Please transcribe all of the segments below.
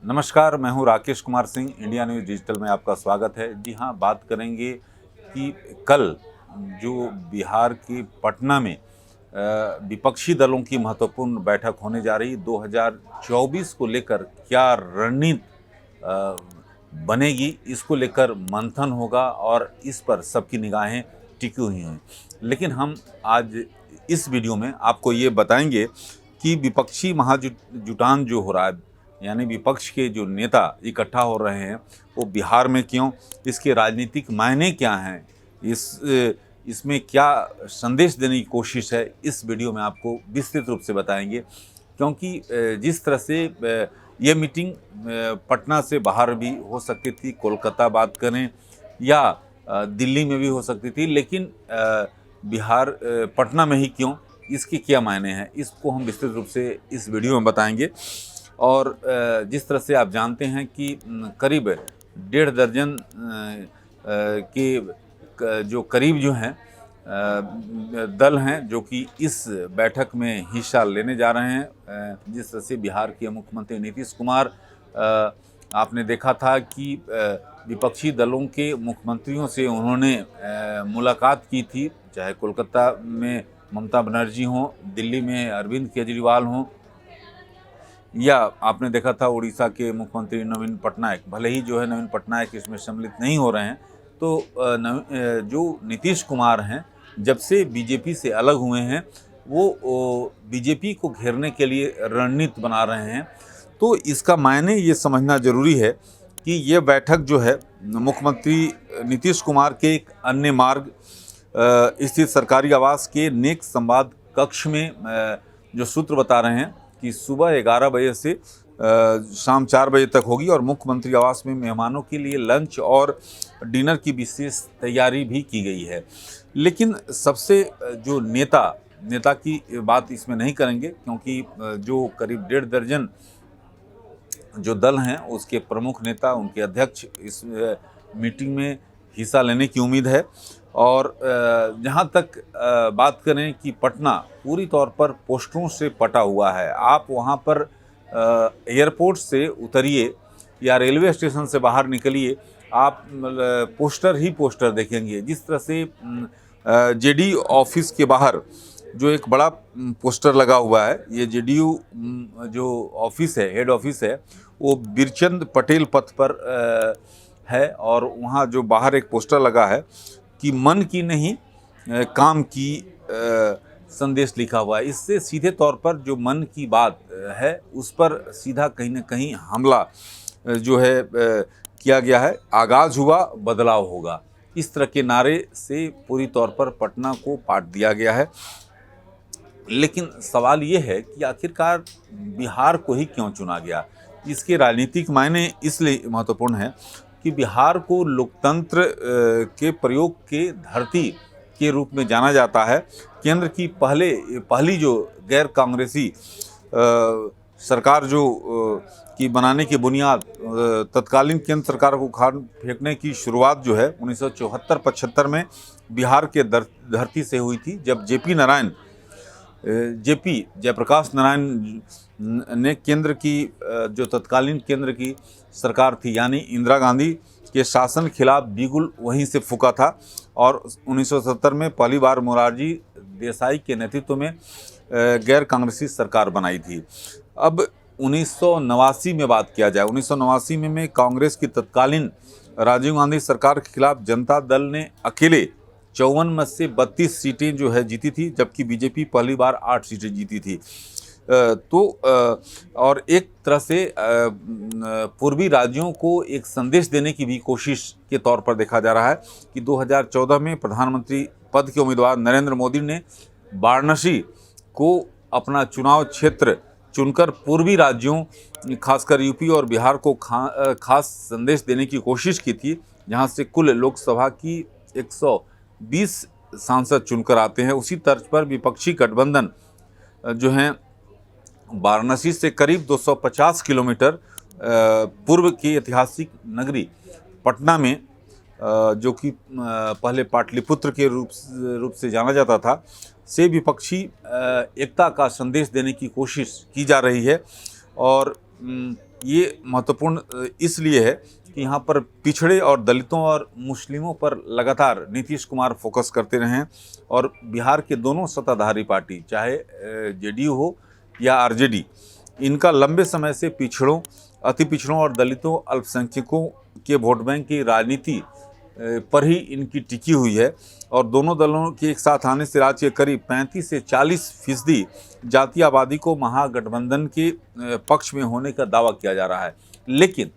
नमस्कार, मैं हूं Rakesh Kumar Singh. India news digital में आपका स्वागत है। जी हां, बात करेंगे कि कल जो बिहार के पटना में विपक्षी दलों की महत्वपूर्ण बैठक होने जा रही 2024 को लेकर क्या रणनीति अ, बनेगी, इसको लेकर मंथन होगा और इस पर सबकी निगाहें टिकी हुई हैं। लेकिन हम आज इस वीडियो में आपको ये बताएंगे कि विपक्षी महाजुटान जो हो रहा है, यानी विपक्ष के जो नेता इकट्ठा हो रहे हैं, वो बिहार में क्यों, इसके राजनीतिक मायने क्या हैं, इसमें क्या संदेश देने की कोशिश है, इस वीडियो में आपको विस्तृत रूप से बताएंगे। क्योंकि जिस तरह से ये मीटिंग पटना से बाहर भी हो सकती थी, कोलकाता बात करें या दिल्ली में भी हो सकती थी, लेकिन बिहार पटना में ही क्यों, इसके क्या मायने हैं, इसको हम विस्तृत रूप से इस वीडियो में बताएंगे। और जिस तरह से आप जानते हैं कि करीब 1.5 दर्जन के जो करीब जो हैं दल हैं जो कि इस बैठक में हिस्सा लेने जा रहे हैं। जिस तरह से बिहार के मुख्यमंत्री नीतीश कुमार, आपने देखा था कि विपक्षी दलों के मुख्यमंत्रियों से उन्होंने मुलाकात की थी, चाहे कोलकाता में ममता बनर्जी हों, दिल्ली में अरविंद केजरीवाल हों, या आपने देखा था उड़ीसा के मुख्यमंत्री नवीन पटनायक। भले ही जो है नवीन पटनायक इसमें सम्मिलित नहीं हो रहे हैं, तो जो नीतीश कुमार हैं, जब से बीजेपी से अलग हुए हैं, वो बीजेपी को घेरने के लिए रणनीति बना रहे हैं। तो इसका मायने ये समझना जरूरी है कि ये बैठक जो है मुख्यमंत्री नीतीश कुमार के एक अन्य मार्ग स्थित सरकारी आवास के नेक संवाद कक्ष में जो सूत्र बता रहे हैं कि सुबह 11 बजे से शाम 4 बजे तक होगी और मुख्यमंत्री आवास में मेहमानों के लिए लंच और डिनर की विशेष तैयारी भी की गई है। लेकिन सबसे जो नेता की बात इसमें नहीं करेंगे, क्योंकि जो करीब 1.5 दर्जन जो दल हैं उसके प्रमुख नेता, उनके अध्यक्ष इस मीटिंग में हिस्सा लेने की उम्मीद है। और जहाँ तक बात करें कि पटना पूरी तौर पर पोस्टरों से पटा हुआ है। आप वहाँ पर एयरपोर्ट से उतरिए या रेलवे स्टेशन से बाहर निकलिए, आप पोस्टर ही पोस्टर देखेंगे। जिस तरह से जेडी ऑफिस के बाहर जो एक बड़ा पोस्टर लगा हुआ है, ये जेडीयू जो ऑफिस है, हेड ऑफिस है, वो बिरचंद पटेल पथ पर है। और वहाँ जो बाहर एक पोस्टर लगा है कि मन की नहीं काम की संदेश लिखा हुआ है। इससे सीधे तौर पर जो मन की बात है उस पर सीधा कहीं ना कहीं हमला जो है किया गया है। आगाज हुआ, बदलाव होगा, इस तरह के नारे से पूरी तौर पर पटना को पाट दिया गया है। लेकिन सवाल ये है कि आखिरकार बिहार को ही क्यों चुना गया। इसके राजनीतिक मायने इसलिए महत्वपूर्ण है कि बिहार को लोकतंत्र के प्रयोग के धरती के रूप में जाना जाता है। केंद्र की पहली जो गैर कांग्रेसी सरकार जो की बनाने की बुनियाद तत्कालीन केंद्र सरकार को उखाड़ फेंकने की शुरुआत जो है 1974-75 में बिहार के धरती से हुई थी, जब जयप्रकाश नारायण ने केंद्र की जो तत्कालीन केंद्र की सरकार थी, यानी इंदिरा गांधी के शासन खिलाफ बिगुल वहीं से फूका था। और 1970 में पहली बार मोरारजी देसाई के नेतृत्व में गैर कांग्रेसी सरकार बनाई थी। अब 1989 में बात किया जाए, 1989 में कांग्रेस की तत्कालीन राजीव गांधी सरकार के खिलाफ जनता दल ने अकेले 54 में से 32 सीटें जो है जीती थी, जबकि बीजेपी पहली बार 8 सीटें जीती थी। और एक तरह से पूर्वी राज्यों को एक संदेश देने की भी कोशिश के तौर पर देखा जा रहा है कि 2014 में प्रधानमंत्री पद के उम्मीदवार नरेंद्र मोदी ने वाराणसी को अपना चुनाव क्षेत्र चुनकर पूर्वी राज्यों, खासकर यूपी और बिहार को खास संदेश देने की कोशिश की थी, जहां से कुल लोकसभा की 120 सांसद चुनकर आते हैं। उसी तर्ज पर विपक्षी गठबंधन जो हैं वाराणसी से करीब 250 किलोमीटर पूर्व की ऐतिहासिक नगरी पटना में, जो कि पहले पाटलिपुत्र के रूप से जाना जाता था, से विपक्षी एकता का संदेश देने की कोशिश की जा रही है। और ये महत्वपूर्ण इसलिए है कि यहाँ पर पिछड़े और दलितों और मुस्लिमों पर लगातार नीतीश कुमार फोकस करते रहे हैं और बिहार के दोनों सत्ताधारी पार्टी, चाहे जेडीयू हो या आरजेडी, इनका लंबे समय से पिछड़ों, अति पिछड़ों और दलितों, अल्पसंख्यकों के वोट बैंक की राजनीति पर ही इनकी टिकी हुई है और दोनों दलों के एक साथ आने से राज्य के करीब 35 से 40% जातीय आबादी को महागठबंधन के पक्ष में होने का दावा किया जा रहा है। लेकिन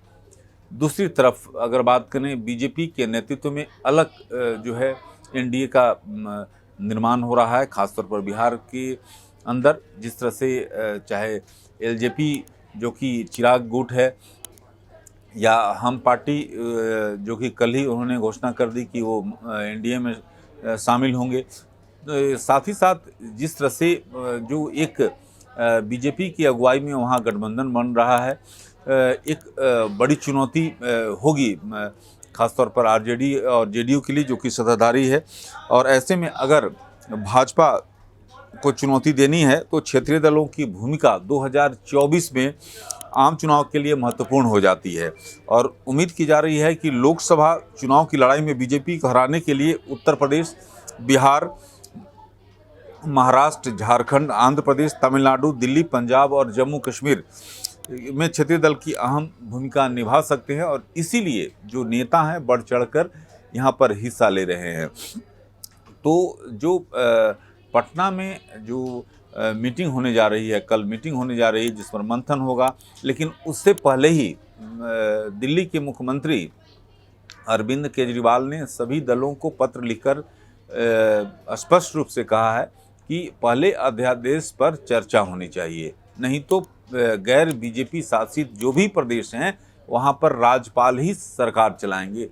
दूसरी तरफ अगर बात करें, बीजेपी के नेतृत्व में अलग जो है एनडीए का निर्माण हो रहा है, खासतौर पर बिहार के अंदर। जिस तरह से चाहे एलजेपी जो कि चिराग गुट है, या हम पार्टी जो कि कल ही उन्होंने घोषणा कर दी कि वो एनडीए में शामिल होंगे। साथ ही साथ जिस तरह से जो एक बीजेपी की अगुवाई में वहाँ गठबंधन बन रहा है, एक बड़ी चुनौती होगी खासतौर पर आरजेडी और जेडीयू के लिए, जो कि सत्ताधारी है। और ऐसे में अगर भाजपा को चुनौती देनी है तो क्षेत्रीय दलों की भूमिका 2024 में आम चुनाव के लिए महत्वपूर्ण हो जाती है और उम्मीद की जा रही है कि लोकसभा चुनाव की लड़ाई में बीजेपी को हराने के लिए उत्तर प्रदेश, बिहार, महाराष्ट्र, झारखंड, आंध्र प्रदेश, तमिलनाडु, दिल्ली, पंजाब और जम्मू कश्मीर में क्षेत्रीय दल की अहम भूमिका निभा सकते हैं और इसीलिए जो नेता हैं बढ़ चढ़कर यहाँ पर हिस्सा ले रहे हैं। तो जो पटना में जो मीटिंग होने जा रही है, कल मीटिंग होने जा रही है जिस पर मंथन होगा, लेकिन उससे पहले ही दिल्ली के मुख्यमंत्री अरविंद केजरीवाल ने सभी दलों को पत्र लिखकर स्पष्ट रूप से कहा है कि पहले अध्यादेश पर चर्चा होनी चाहिए, नहीं तो गैर बीजेपी शासित जो भी प्रदेश हैं वहाँ पर राज्यपाल ही सरकार चलाएंगे।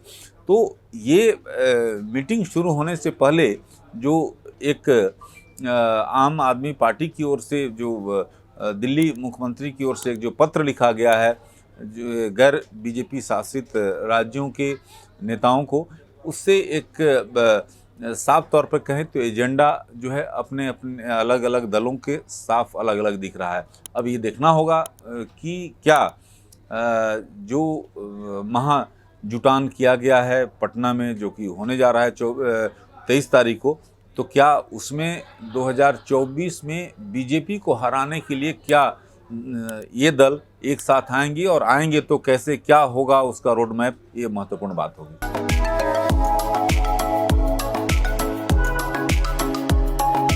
तो ये मीटिंग शुरू होने से पहले जो एक आम आदमी पार्टी की ओर से जो दिल्ली मुख्यमंत्री की ओर से जो पत्र लिखा गया है गैर बीजेपी शासित राज्यों के नेताओं को, उससे एक साफ तौर पर कहें तो एजेंडा जो है अपने अपने अलग अलग दलों के साफ अलग अलग दिख रहा है। अब ये देखना होगा कि क्या जो महाजुटान किया गया है पटना में, जो कि होने जा रहा है 23 तारीख को, तो क्या उसमें 2024 में बीजेपी को हराने के लिए क्या ये दल एक साथ आएंगे और आएंगे तो कैसे, क्या होगा उसका रोड मैप, ये महत्वपूर्ण बात होगी।